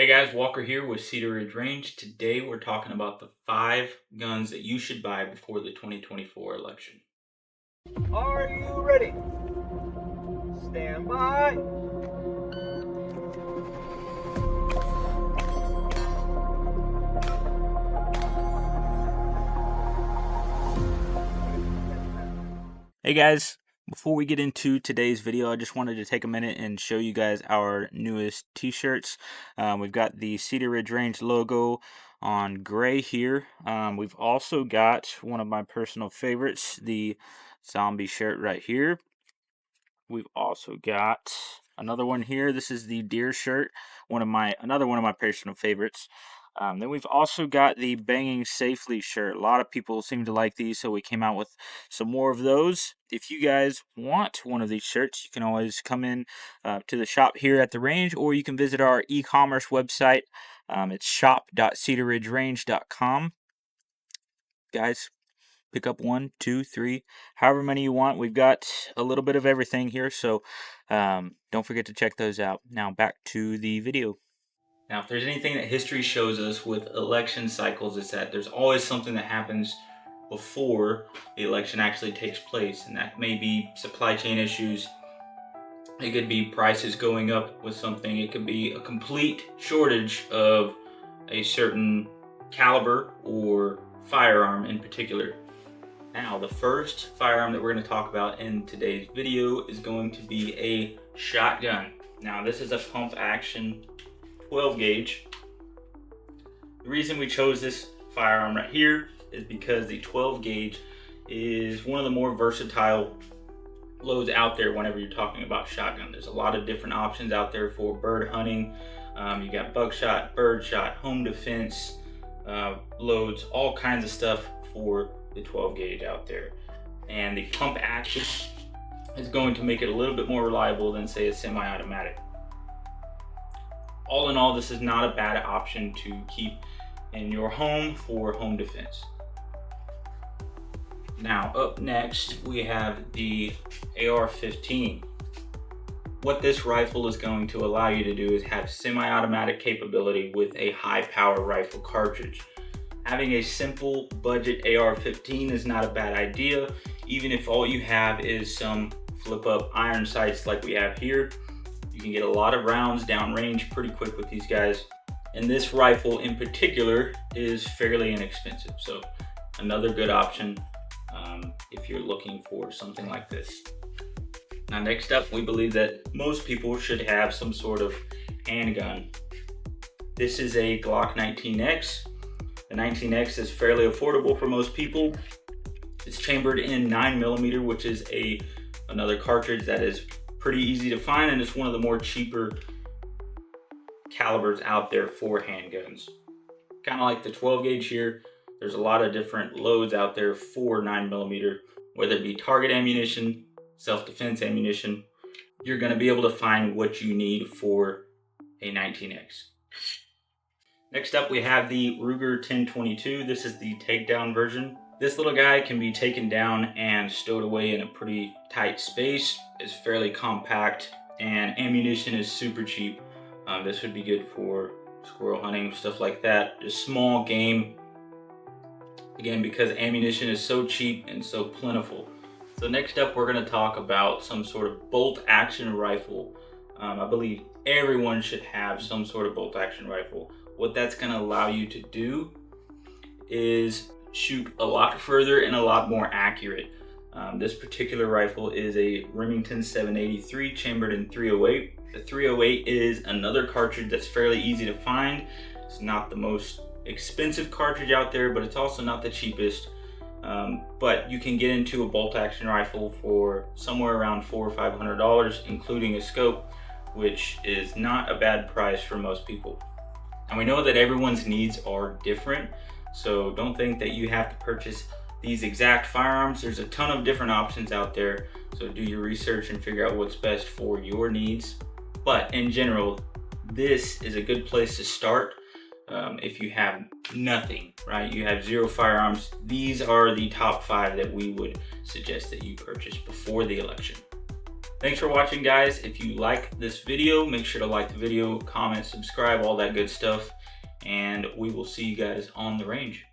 Hey guys, Walker here with Cedar Ridge Range. Today we're talking about the 5 guns that you should buy before the 2024 election. Are you ready? Stand by. Hey guys, before we get into today's video, I just wanted to take a minute and show you guys our newest t-shirts. We've got the Cedar Ridge Range logo on gray here. We've also got one of my personal favorites, the zombie shirt right here. We've also got another one here. This is the deer shirt, another one of my personal favorites. Then we've also got the Banging Safely shirt. A lot of people seem to like these, so we came out with some more of those. If you guys want one of these shirts, you can always come in to the shop here at the range, or you can visit our e-commerce website. It's shop.cedarridgerange.com. Guys, pick up 1, 2, 3, however many you want. We've got a little bit of everything here, so don't forget to check those out. Now back to the video. Now, if there's anything that history shows us with election cycles, it's that there's always something that happens before the election actually takes place, and that may be supply chain issues. It could be prices going up with something. It could be a complete shortage of a certain caliber or firearm in particular. Now, the first firearm that we're going to talk about in today's video is going to be a shotgun. Now, this is a pump action 12 gauge. The reason we chose this firearm right here is because the 12 gauge is one of the more versatile loads out there whenever you're talking about shotgun. There's a lot of different options out there for bird hunting. You got buckshot, birdshot, home defense loads, all kinds of stuff for the 12 gauge out there. And the pump action is going to make it a little bit more reliable than, say, a semi-automatic. All in all, this is not a bad option to keep in your home for home defense. Now, up next, we have the AR-15. What this rifle is going to allow you to do is have semi-automatic capability with a high-power rifle cartridge. Having a simple budget AR-15 is not a bad idea, even if all you have is some flip-up iron sights like we have here. You can get a lot of rounds downrange pretty quick with these guys. And this rifle in particular is fairly inexpensive, so another good option if you're looking for something like this. Now, next up, we believe that most people should have some sort of handgun. This is a Glock 19X. The 19X is fairly affordable for most people. It's chambered in 9mm, which is another cartridge that is pretty easy to find, and it's one of the more cheaper calibers out there for handguns. Kind of like the 12 gauge here, there's a lot of different loads out there for 9mm, whether it be target ammunition, self-defense ammunition. You're going to be able to find what you need for a 19X. Next up, we have the Ruger 1022. This is the takedown version. This little guy can be taken down and stowed away in a pretty tight space. It's fairly compact, and ammunition is super cheap. This would be good for squirrel hunting, stuff like that. Just small game. Again, because ammunition is so cheap and so plentiful. So next up, we're going to talk about some sort of bolt action rifle. I believe everyone should have some sort of bolt action rifle. What that's going to allow you to do is shoot a lot further and a lot more accurate. This particular rifle is a Remington 783 chambered in 308. The 308 is another cartridge that's fairly easy to find. It's not the most expensive cartridge out there, but it's also not the cheapest. But you can get into a bolt action rifle for somewhere around $400 or $500, including a scope, which is not a bad price for most people. And we know that everyone's needs are different, so don't think that you have to purchase these exact firearms. There's a ton of different options out there, so do your research and figure out what's best for your needs. But in general, this is a good place to start. If you have nothing, right? You have 0 firearms. These are the top 5 that we would suggest that you purchase before the election. Thanks for watching, guys. If you like this video, make sure to like the video, comment, subscribe, all that good stuff. And we will see you guys on the range.